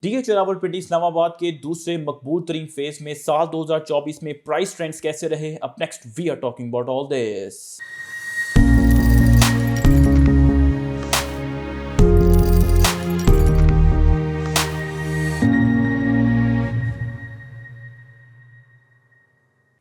DH Rawalpindi Islamabad के दूसरे मकबूल तरीन फेज में साल 2024 में प्राइस ट्रेंड्स कैसे रहे। Up next we are talking about all this.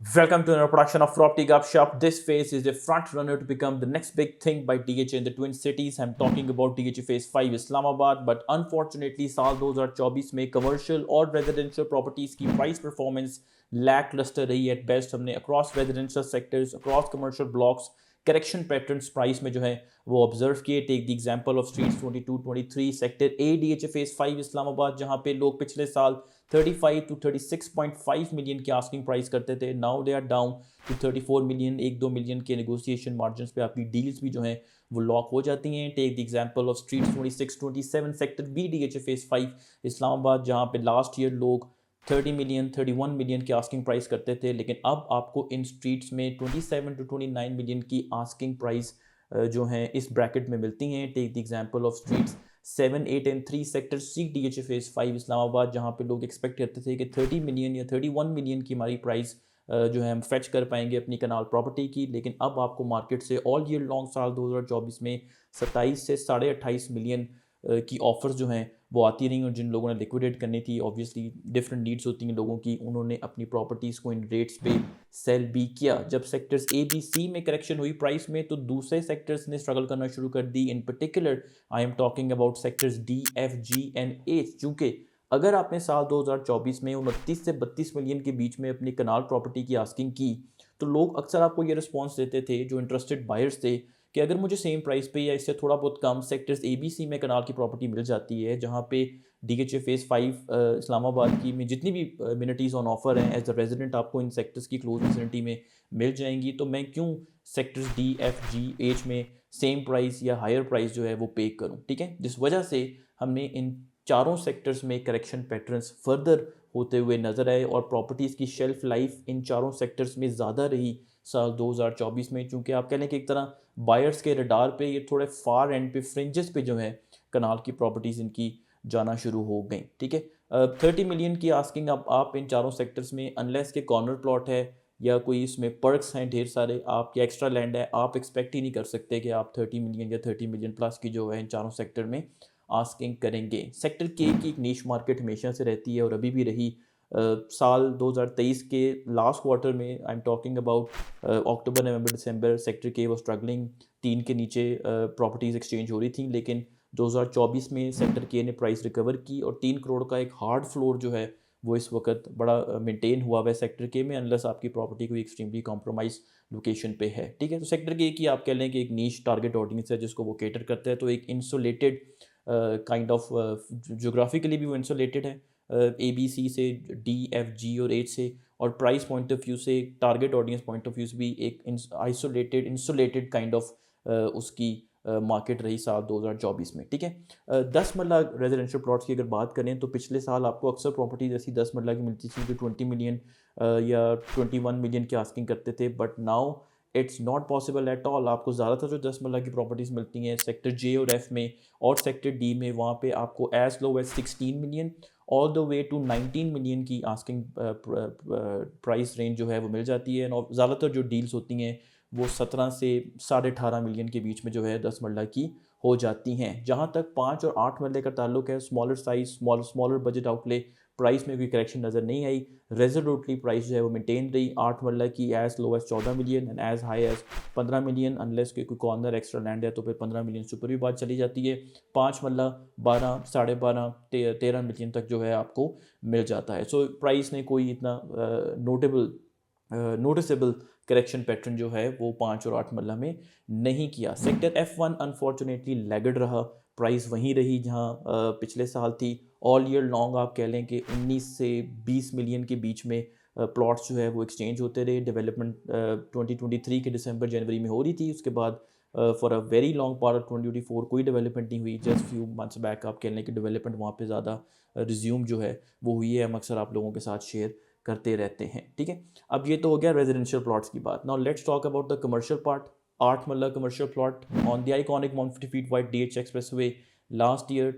Welcome to another production of Property Gupshup. This phase is the front runner to become the next big thing by DHA in the Twin Cities. I'm talking about DHA Phase 5 Islamabad, but unfortunately साल 2024 में commercial और residential properties की price performance lacklustre रही at best. हमने across residential sectors, across commercial blocks correction patterns price में जो है वो ऑब्जर्व किए। Take the example of streets 22-23 sector A DHA Phase 5 Islamabad, जहां पे लोग पिछले साल 35 to 36.5 मिलियन की आस्किंग प्राइस करते थे। Now they are down to 34 million. 1-2 million के नेगोशिएशन मार्जिन पे आपकी डील्स भी जो हैं वो लॉक हो जाती हैं। Take the example of streets 26-27 sector B DHA Phase 5 Islamabad, जहां पे लास्ट ईयर लोग 30 मिलियन 31 मिलियन की आस्किंग प्राइस करते थे, लेकिन अब आपको इन स्ट्रीट्स में 27 to 29 मिलियन की आस्किंग प्राइस जो हैं इस ब्रैकेट में मिलती हैं। Take the example of streets 7, 8 and 3 sector C DHA Phase 5 Islamabad, जहां पे लोग एक्सपेक्ट करते थे कि 30 मिलियन या 31 मिलियन की हमारी प्राइस जो है हम फेच कर पाएंगे अपनी कनाल प्रॉपर्टी की, लेकिन अब आपको मार्केट से ऑल ईयर लॉन्ग साल 2024 में 27 से 28.5 मिलियन की ऑफर्स जो हैं वो आती रही। और जिन लोगों ने लिक्विडेट करनी थी, ऑब्वियसली डिफरेंट नीड्स होती हैं लोगों की, उन्होंने अपनी प्रॉपर्टीज़ को इन रेट्स पे सेल भी किया। जब सेक्टर्स ए बी सी में करेक्शन हुई प्राइस में, तो दूसरे सेक्टर्स ने स्ट्रगल करना शुरू कर दी। In particular I am talking about sectors D F G and H, चूँकि अगर आपने साल 2024 में 29 से 32 मिलियन के बीच में अपनी कनाल प्रॉपर्टी की आस्किंग की, तो लोग अक्सर आपको ये रिस्पॉन्स देते थे जो इंटरेस्टेड बायर्स थे कि अगर मुझे सेम प्राइस पे या इससे थोड़ा बहुत कम सेक्टर्स ए बी सी में कनाल की प्रॉपर्टी मिल जाती है, जहाँ पे DHA Phase 5 इस्लामाबाद की में जितनी भी अम्यूनिटीज़ ऑन ऑफर हैं एज अ रेजिडेंट आपको इन सेक्टर्स की क्लोज विसिनिटी में मिल जाएंगी, तो मैं क्यों सेक्टर्स डी एफ जी एच में सेम प्राइस या हायर प्राइस जो है वो पे करूँ। ठीक है, जिस वजह से हमने इन चारों सेक्टर्स में करेक्शन पैटर्न्स फर्दर होते हुए नजर आए और प्रॉपर्टीज़ की शेल्फ लाइफ इन चारों सेक्टर्स में ज़्यादा रही साल 2024 में। चूँकि आप कह लें कि एक तरह बायर्स के रडार पे ये थोड़े फार एंड पे फ्रिंजेस पे जो है कनाल की प्रॉपर्टीज़ इनकी जाना शुरू हो गई। ठीक है, 30 मिलियन की आस्किंग अब आप इन चारों सेक्टर्स में, अनलेस के कॉर्नर प्लॉट है या कोई इसमें पर्क्स हैं ढेर सारे, आपके एक्स्ट्रा लैंड है, आप एक्सपेक्ट ही नहीं कर सकते कि आप 30 मिलियन या 30 मिलियन प्लस की जो है इन चारों सेक्टर में आस्किंग करेंगे। सेक्टर के की एक नीश मार्केट हमेशा से रहती है और अभी भी रही। साल 2023 के लास्ट क्वार्टर में आई am talking about October November December, sector के वो स्ट्रगलिंग 3 के नीचे प्रॉपर्टीज़ एक्सचेंज हो रही थी, लेकिन 2024 में सेक्टर के ने प्राइस रिकवर की और 3 करोड़ का एक हार्ड फ्लोर जो है वो इस वक्त बड़ा मेंटेन हुआ हुआ है सेक्टर के में, अनलेस आपकी प्रॉपर्टी कोई एक्सट्रीमली कॉम्प्रोमाइज लोकेशन पे है। ठीक है, तो सेक्टर के की आप कह लें कि एक नीश टारगेट ऑडियंस है जिसको वो केटर करता है, तो एक इंसुलेटेड काइंड ऑफ जोग्राफिकली भी वो इंसुलेटेड है ए बी सी से, डी एफ जी और एच से, और प्राइस पॉइंट ऑफ व्यू से, target audience point of view से भी एक आइसोलेटेड इंसुलेटेड काइंड ऑफ उसकी मार्केट रही साल 2024 में। ठीक है, 10 मरला रेजिडेंशियल प्लॉट्स की अगर बात करें तो पिछले साल आपको अक्सर प्रॉपर्टीज ऐसी 10 मरला की मिलती थी जो 20 मिलियन या 21 मिलियन की आस्किंग करते थे, but now it's not possible at all. आपको ज़्यादातर जो 10 मरला की प्रॉपर्टीज़ मिलती हैं सेक्टर जे और एफ में और सेक्टर डी में, वहाँ पे आपको as low as 16 million all the way to 19 million की आस्किंग प्राइस रेंज जो है वो मिल जाती है। और ज़्यादातर जो डील्स होती हैं वो 17 से 18.5 मिलियन के बीच में जो है 10 मरला की हो जाती हैं। जहाँ तक 5 और 8 मरले का ताल्लुक है, smaller size smaller budget outlay price में कोई करेक्शन नज़र नहीं आई। रेजोल्यूटली प्राइस जो है वो मेंटेन रही। 8 मरला की as low as 14 million and as high as 15 million, unless कोई कॉर्नर एक्स्ट्रा लैंड है तो फिर 15 मिलियन से ऊपर भी बात चली जाती है। 5 मरला 12, 12.5, 13 मिलियन तक जो है आपको मिल जाता है। सो प्राइस ने कोई इतना नोटिसेबल करेक्शन पैटर्न जो है वो 5 और 8 मरला में नहीं किया। सेक्टर F1 अनफॉर्चुनेटली लैगड रहा, प्राइस वहीं रही जहां पिछले साल थी। ऑल ईयर लॉन्ग आप कह लें कि 19 से 20 मिलियन के बीच में प्लॉट्स जो है वो एक्सचेंज होते रहे। डेवलपमेंट 2023 के दिसंबर जनवरी में हो रही थी, उसके बाद for a very long part of 2024 कोई डेवलपमेंट नहीं हुई। जस्ट फ्यू मंथ्स बैक आप कह लें कि डेवलपमेंट वहाँ पे ज़्यादा रिज्यूम जो है वो हुई है। हम अक्सर आप लोगों के साथ शेयर करते रहते हैं। ठीक है, अब ये तो हो गया रेजिडेंशियल प्लॉट्स की बात। Now let's talk about the commercial part. 8 मरला commercial plot on the iconic 150 feet wide DH expressway last year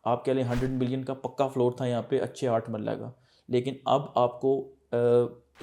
आप कह लें 100 मिलियन का पक्का फ्लोर था यहाँ पे अच्छे 8 मरला का, लेकिन अब आपको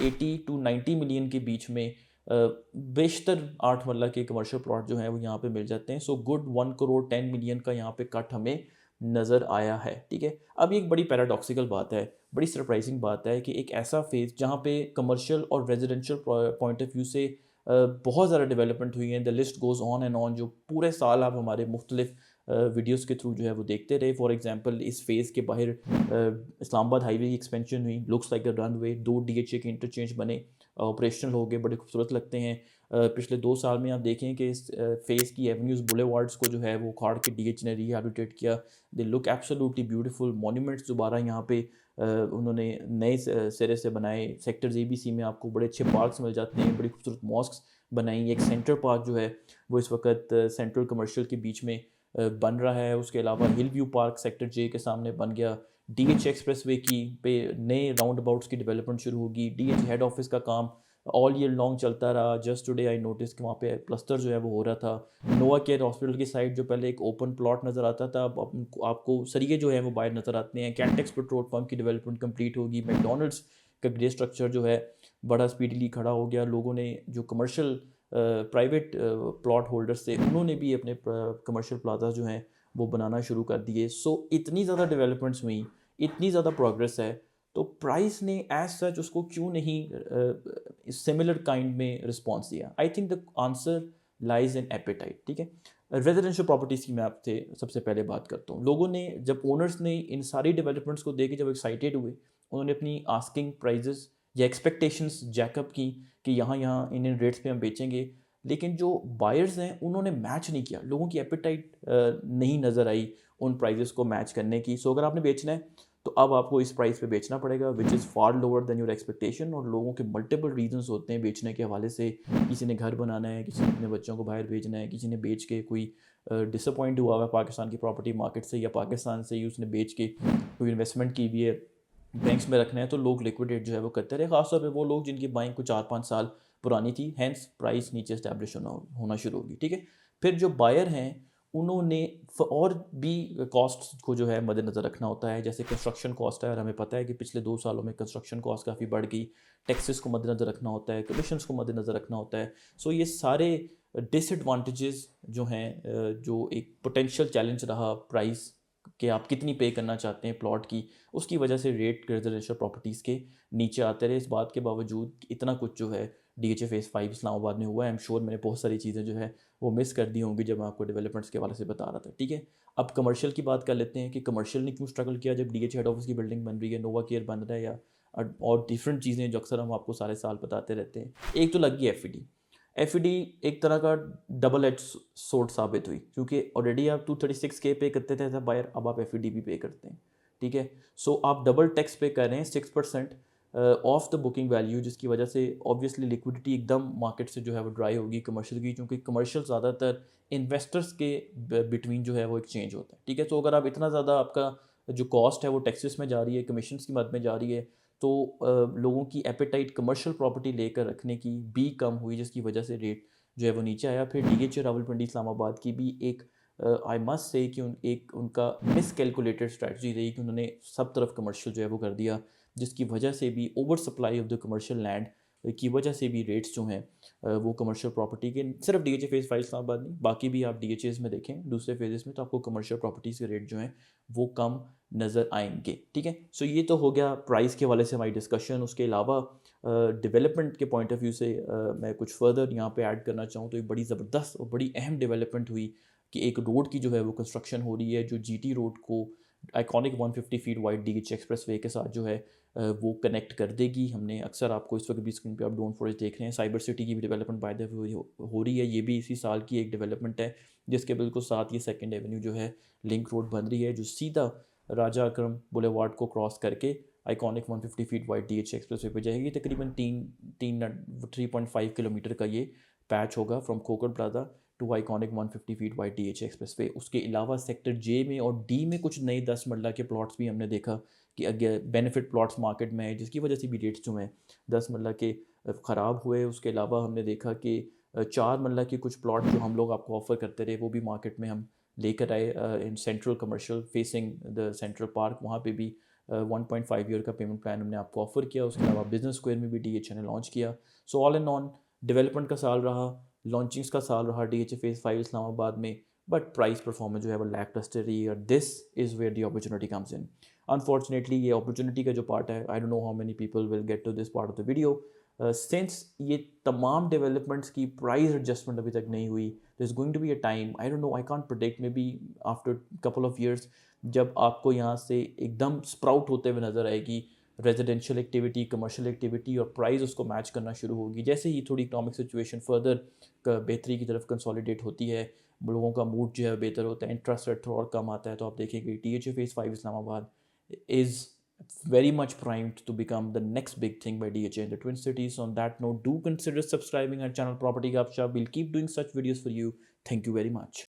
80 टू 90 मिलियन के बीच में बेशतर 8 मरला के कमर्शियल प्लॉट जो हैं वो यहाँ पे मिल जाते हैं। सो गुड 1 करोड़ 10 मिलियन का यहाँ पे कट हमें नज़र आया है, ठीक है। अब ये एक बड़ी पैराडॉक्सिकल बात है, बड़ी सरप्राइजिंग बात है कि एक ऐसा फेज़ जहाँ पे कमर्शियल और रेजिडेंशियल पॉइंट ऑफ व्यू से बहुत ज़्यादा डेवलपमेंट हुई है, the list goes on and on, जो पूरे साल आप हमारे मुख्तलिफ वीडियोस के थ्रू जो है वो देखते रहे। फॉर एग्जांपल इस फेज़ के बाहर इस्लामाबाद हाईवे की एक्सपेंशन हुई, लुक्स लाइक अ रनवे, 2 DHA के इंटरचेंज बने, ऑपरेशनल हो गए, बड़े खूबसूरत लगते हैं। पिछले 2 साल में आप देखें कि इस फेज़ की एवेन्यूज़ बुलेवार्ड्स को जो है वो उखाड़ के DH ने रिहैबिलिटेट किया, they look absolutely beautiful. Monuments दोबारा यहाँ पे उन्होंने नए सिरे से बनाए। सेक्टर ABC में आपको बड़े अच्छे पार्क्स मिल जाते हैं, बड़ी खूबसूरत मॉस्क्स बनाई। एक सेंटर पार्क जो है वो इस वक्त सेंट्रल कमर्शियल के बीच में बन रहा है। उसके अलावा हिल व्यू पार्क सेक्टर J के सामने बन गया। DH एक्सप्रेसवे की पे नए राउंड अबाउट्स की डेवलपमेंट शुरू होगी। DH हेड ऑफिस का काम ऑल ईयर लॉन्ग चलता रहा। जस्ट टुडे आई नोटिस कि वहाँ पे प्लस्तर जो है वो हो रहा था। नोवा केयर हॉस्पिटल की साइड जो पहले एक ओपन प्लॉट नज़र आता था, अब आपको सरिये जो है वो बाहर नज़र आते हैं। कैंटेक्स पेट्रोल पंप की डेवलपमेंट कंप्लीट होगी। मैकडोनल्ड्स का ग्रे स्ट्रक्चर जो है बड़ा स्पीडली खड़ा हो गया। लोगों ने जो कमर्शियल प्राइवेट प्लॉट होल्डर्स थे उन्होंने भी अपने कमर्शियल प्लाजा जो हैं वो बनाना शुरू कर दिए। सो इतनी ज़्यादा डेवलपमेंट्स हुई, इतनी ज़्यादा प्रोग्रेस है, तो प्राइस ने एज सच उसको क्यों नहीं सिमिलर काइंड में रिस्पॉन्स दिया? I think the answer lies in appetite, ठीक है। रेजिडेंशियल प्रॉपर्टीज़ की मैं आपसे सबसे पहले बात करता हूँ। लोगों ने, जब ओनर्स ने इन सारी डेवलपमेंट्स को देख के जब एक्साइटेड हुए, उन्होंने अपनी आस्किंग प्राइजेस या एक्सपेक्टेशंस जैकअप की कि यहाँ यहाँ इन रेट्स पे हम बेचेंगे, लेकिन जो बायर्स हैं उन्होंने मैच नहीं किया। लोगों की एपेटाइट नहीं नज़र आई उन प्राइजेस को मैच करने की। सो अगर आपने बेचना है तो अब आपको इस प्राइस पे बेचना पड़ेगा, which is far lower than your expectation. और लोगों के मल्टीपल रीजंस होते हैं बेचने के हवाले से। किसी ने घर बनाना है, किसी ने अपने बच्चों को बाहर भेजना है, किसी ने बेच के कोई डिसअपॉइंट हुआ है पाकिस्तान की प्रॉपर्टी मार्केट से, या पाकिस्तान से ही उसने बेच के कोई इन्वेस्टमेंट की हुई है, बैंक्स में रखना है, तो लोग लिक्विडेट जो है वो करते रहे। खासतौर पे वो लोग जिनकी बाइंग को 4-5 साल पुरानी थी, हैंस प्राइस नीचे इस्टेब्लिश होना शुरू होगी, ठीक है। फिर जो बायर हैं उन्होंने और भी कॉस्ट को जो है मद्देनज़र रखना होता है। जैसे कंस्ट्रक्शन कॉस्ट है, और हमें पता है कि पिछले 2 सालों में कंस्ट्रक्शन कॉस्ट काफ़ी बढ़ गई। टैक्सेस को मद्देनज़र रखना होता है, कमीशंस को मद्देनज़र रखना होता है। सो ये सारे डिसएडवांटेजेस जो हैं, जो एक पोटेंशियल चैलेंज रहा प्राइस कि आप कितनी पे करना चाहते हैं प्लॉट की, उसकी वजह से रेट रेजिडेंशियल प्रॉपर्टीज़ के नीचे आते रहे। इस बात के बावजूद इतना कुछ जो है DHA फेज़ 5 इस्लामाबाद में हुआ है। आई एम श्योर मैंने बहुत सारी चीज़ें जो है वो मिस कर दी होंगी जब मैं आपको डेवलपमेंट्स के हवाले से बता रहा था, ठीक है। अब कमर्शियल की बात कर लेते हैं कि कमर्शियल ने क्यों स्ट्रगल किया जब DHA हेड ऑफिस की बिल्डिंग बन रही है, नोवा केयर बन रहा है, या और डिफरेंट चीज़ें जो अक्सर हम आपको सारे साल बताते रहते हैं। एक तो लगी FED एक तरह का डबल एज सोर्ड साबित हुई, क्योंकि ऑलरेडी आप 236K पे करते थे एज अ बायर, अब आप FED भी पे करते हैं, ठीक है। सो आप डबल टैक्स पे कर रहे हैं, 6% ऑफ द बुकिंग वैल्यू, जिसकी वजह से ऑब्वियसली लिक्विडिटी एकदम मार्केट से जो है वो ड्राई होगी कमर्शियल की, क्योंकि कमर्शियल ज़्यादातर इन्वेस्टर्स के बिटवीन जो है वो एक्सचेंज होता है, ठीक है। तो अगर आप इतना ज़्यादा आपका जो कॉस्ट है वो टैक्सेस में जा रही है, कमीशंस की मद में जा रही है, तो लोगों की एपेटाइट कमर्शियल प्रॉपर्टी लेकर रखने की भी कम हुई, जिसकी वजह से रेट जो है वो नीचे आया। फिर DHA रावलपिंडी इस्लामाबाद की भी एक आई मस्ट से कि एक उनका मिसकैलकुलेटेड स्ट्रैटी रही कि उन्होंने सब तरफ कमर्शियल जो है वो कर दिया, जिसकी वजह से भी over supply of the commercial land की वजह से भी रेट्स जो हैं वो कमर्शियल प्रॉपर्टी के, सिर्फ DHA फेज़ 5 इस्लामाबाद नहीं, बाकी भी आप DHAs में देखें दूसरे फेजेस में, तो आपको कमर्शियल प्रॉपर्टीज़ के रेट जो हैं वो कम नज़र आएंगे, ठीक है। सो ये तो हो गया प्राइस के हवाले से हमारी डिस्कशन। उसके अलावा डेवलपमेंट के पॉइंट ऑफ व्यू से मैं कुछ फर्दर यहाँ पे ऐड करना चाहूँ तो एक बड़ी ज़बरदस्त और बड़ी अहम डेवलपमेंट हुई कि एक रोड की जो है वो कंस्ट्रक्शन हो रही है, जो GT रोड को iconic 150 feet wide DH expressway के साथ जो है वो कनेक्ट कर देगी। हमने अक्सर आपको इस वक्त भी स्क्रीन पे आप ड्रोन फुटेज देख रहे हैं, साइबर सिटी की भी डेवलपमेंट बाय द वे हो रही है, ये भी इसी साल की एक डेवलपमेंट है, जिसके बिल्कुल साथ ये 2nd एवेन्यू जो है लिंक रोड बन रही है, जो सीधा राजा अकरम बुलेवार्ड को क्रॉस करके iconic 150 feet wide DH expressway पे जाएगी। तकरीबन 3.5 किलोमीटर का ये पैच होगा from Khokhar plaza to iconic 150 feet wide DH expressway. उसके अलावा सेक्टर J में और D में कुछ नए 10 मरला के प्लॉट्स भी हमने देखा कि अगे बेनिफिट प्लॉट्स मार्केट में है, जिसकी वजह से भी रेट्स जो हैं 10 मरला के ख़राब हुए। उसके अलावा हमने देखा कि 4 मरला के कुछ प्लॉट जो हम लोग आपको ऑफ़र करते रहे वो भी मार्केट में हम लेकर आए in central commercial facing the central park, वहाँ पे भी 1.5 ईयर का पेमेंट प्लान हमने आपको ऑफर किया। उसके अलावा बिजनेस स्क्वायर में भी DHA ने लॉन्च किया। So all and on development का साल रहा, लॉन्चिंग्स का साल रहा DHA फेज़ 5 इस्लामाबाद में, बट प्राइस परफॉर्मेंस जो है वो लैक लस्टर रही है। This is where the opportunity comes in. Unfortunately ये अपॉर्चुनिटी का जो पार्ट है, I don't know how many people will get to this part of the video, since ये तमाम डेवलपमेंट्स की प्राइस एडजस्टमेंट अभी तक नहीं हुई, there is going to be a time, I don't know, I can't predict, maybe after couple of years, जब आपको यहाँ से एकदम स्प्राउट होते हुए नज़र आएगी रेजिडेंशियल एक्टिविटी, कमर्शियल एक्टिविटी, और प्राइस उसको मैच करना शुरू होगी। जैसे ही थोड़ी इकोनॉमिक सिचुएशन फर्दर बेहतरी की तरफ कंसोलिडेट होती है, लोगों का मूड जो है बेहतर होता है, इंटरेस्ट रेट थोड़ा और कम आता है, तो आप देखेंगे DHA phase 5 Islamabad is very much primed to become the next big thing by DHA in the Twin Cities. On that note, do consider subscribing our channel Property Gupshup. We'll keep doing such videos for you. Thank you very much.